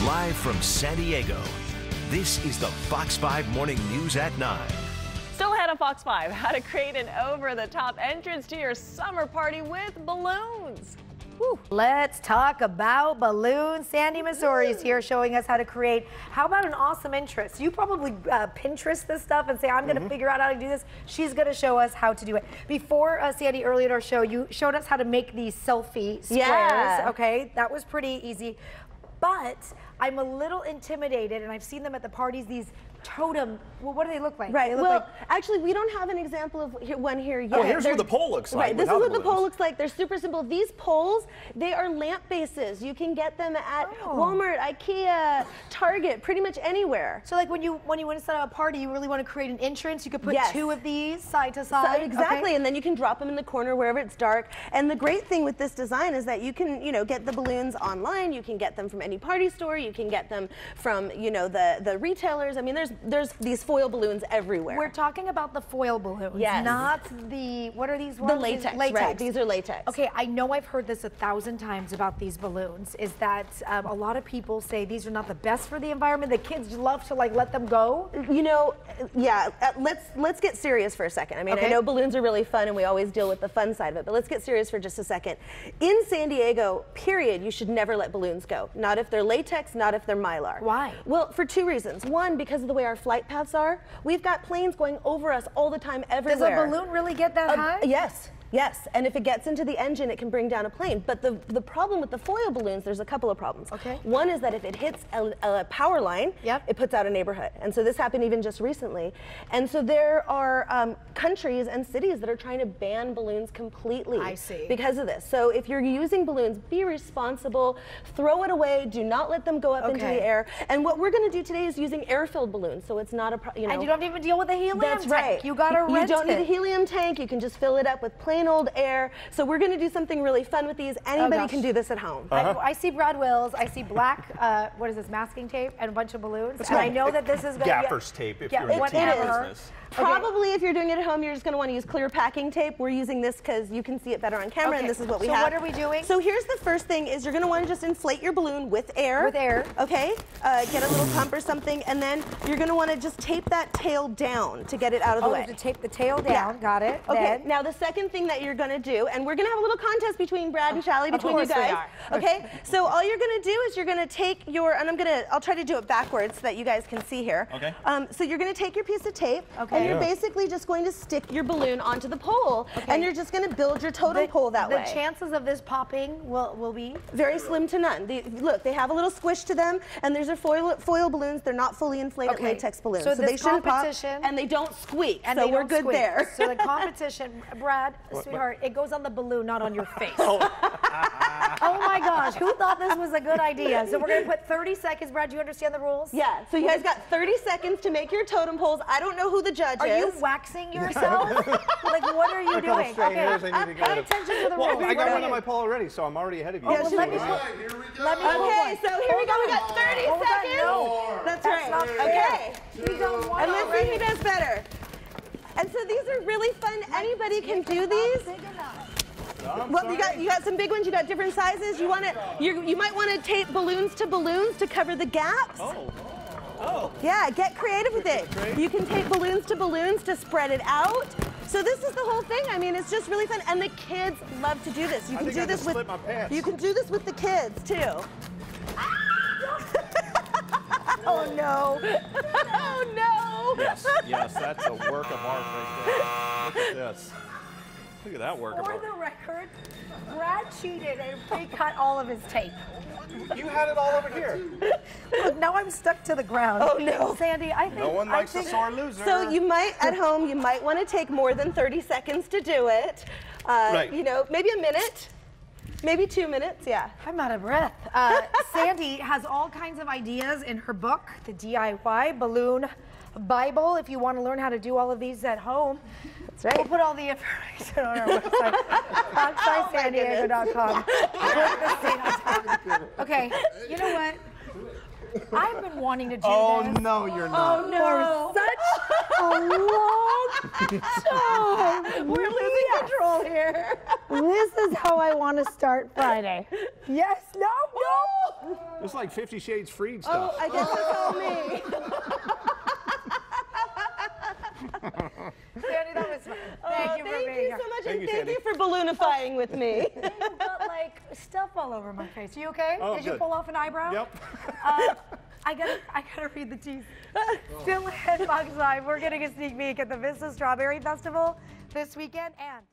Live from San Diego, this is the Fox 5 Morning News at 9. Still ahead on Fox 5, how to create an over-the-top entrance to your summer party with balloons. Whew. Let's talk about balloons. Sandi Masori is here showing us how to create. How about an awesome entrance? You probably Pinterest this stuff and say, I'm going to figure out how to do this. She's going to show us how to do it. Before, Sandi, earlier in our show, you showed us how to make these selfie squares. Yeah. Okay, that was pretty easy. But I'm a little intimidated, and I've seen them at the parties, these totem, well, what do they look like? Right, They look well, like, actually, we don't have an example of one here yet. Oh, here's what the pole looks like. Right, this is what the pole looks like. They're super simple. These poles, they are lamp bases. You can get them at Walmart, IKEA, Target, pretty much anywhere. so like when you want to set up a party, you really want to create an entrance, you could put two of these side to side. Exactly, okay. and then you can drop them in the corner wherever it's dark. And the great thing with this design is that you can, get the balloons online. You can get them from any party store. You can get them from, the retailers. I mean, there's these foil balloons everywhere. We're talking about the foil balloons, yes, not the, what are these ones? The latex, right? These are latex. Okay, I know I've heard this 1,000 times about these balloons, is that a lot of people say these are not the best for the environment. The kids love to let them go. Yeah, let's get serious for a second. I mean, I know balloons are really fun and we always deal with the fun side of it, but let's get serious for just a second. In San Diego, period, you should never let balloons go. Not if they're latex, not if they're mylar. Why? Well, for two reasons. One, because of the way our flight paths are. We've got planes going over us all the time, everywhere. Does a balloon really get that high? Yes. Yes, and if it gets into the engine, it can bring down a plane. But the problem with the foil balloons, there's a couple of problems. Okay. One is that if it hits a power line, it puts out a neighborhood. And so this happened even just recently. And so there are countries and cities that are trying to ban balloons completely. I see. Because of this. So if you're using balloons, be responsible, throw it away, do not let them go up into the air. And what we're going to do today is using air-filled balloons. So it's not a, And you don't even deal with the helium tank. That's right. You got to rent it. You don't need a helium tank. You can just fill it up with plain old air. So we're going to do something really fun with these. Anybody can do this at home. I see Brad Wills. I see black, what is this, masking tape and a bunch of balloons. And I know that this is going to be gaffer's tape if you're in the business. Probably if you're doing it at home, you're just going to want to use clear packing tape. We're using this because you can see it better on camera, and this is what we have. So what are we doing? So here's the first thing is you're going to want to just inflate your balloon with air. With air. Okay. Get a little pump or something, and then you're going to want to just tape that tail down to get it out of the way. To tape the tail down. Got it. Okay. Now the second thing that you're going to do, and we're going to have a little contest between Brad and Shallie, between you guys. Okay. So all you're going to do is you're going to take your, and I'll try to do it backwards so that you guys can see here. Okay. So you're going to take your piece of tape, and you're basically just going to stick your balloon onto the pole, and you're just going to build your totem pole that way. The chances of this popping will be? Very slim to none. Look, they have a little squish to them, and these are foil balloons. They're not fully inflated latex balloons. So this they shouldn't pop, competition, and they don't squeak, and so we're good there. So the competition, Brad, sweetheart, it goes on the balloon, not on your face. Oh my gosh, who thought this was a good idea? So we're going to put 30 seconds. Brad, do you understand the rules? Yeah, so you guys got 30 seconds to make your totem poles. I don't know who the judge is. Are you waxing yourself? Like, what are you doing? Pay attention to the rules. I got one on my pole already, so I'm already ahead of you. Let me Okay, so here we go. We got 30 seconds. No. That's right. Not fair. Okay. You don't want And let's see who does better. And so these are really fun. Anybody can do these. Well, you got some big ones. You got different sizes. You might want to tape balloons to cover the gaps. Oh. Yeah, get creative with it. You can tape balloons to spread it out. So this is the whole thing. I mean, it's just really fun, and the kids love to do this. You can do this with you can do this with the kids too. Oh no! Oh no! Yes, that's a work of art right there. Look at this. Look at that work of art. For the record, Brad cheated and pre-cut all of his tape. You had it all over here. Look, now I'm stuck to the ground. Oh no. Sandi, I think no one likes a sore loser. So you might, at home, you might want to take more than 30 seconds to do it. Maybe a minute. Maybe 2 minutes, yeah. I'm out of breath. Sandi has all kinds of ideas in her book, The DIY Balloon Bible, if you want to learn how to do all of these at home. That's right. We'll put all the information on our website, fox5sandiego.com. Okay, you know what? I've been wanting to do this. Oh, no, you're not. Oh, no. For such a long time. We're losing control here. This is how I want to start Friday. Yes, no. It's like 50 Shades Freed stuff. Oh, I guess it's all me. Sandy, that was fun. Thank you for being here. Thank you so much, Thank and you, thank Sandy. you for balloonifying with me. You've got like stuff all over my face. You okay? Oh, Did you good. pull off an eyebrow? Yep. I gotta read the teas. Still at Fox 5, we're getting a sneak peek at the Vista Strawberry Festival this weekend and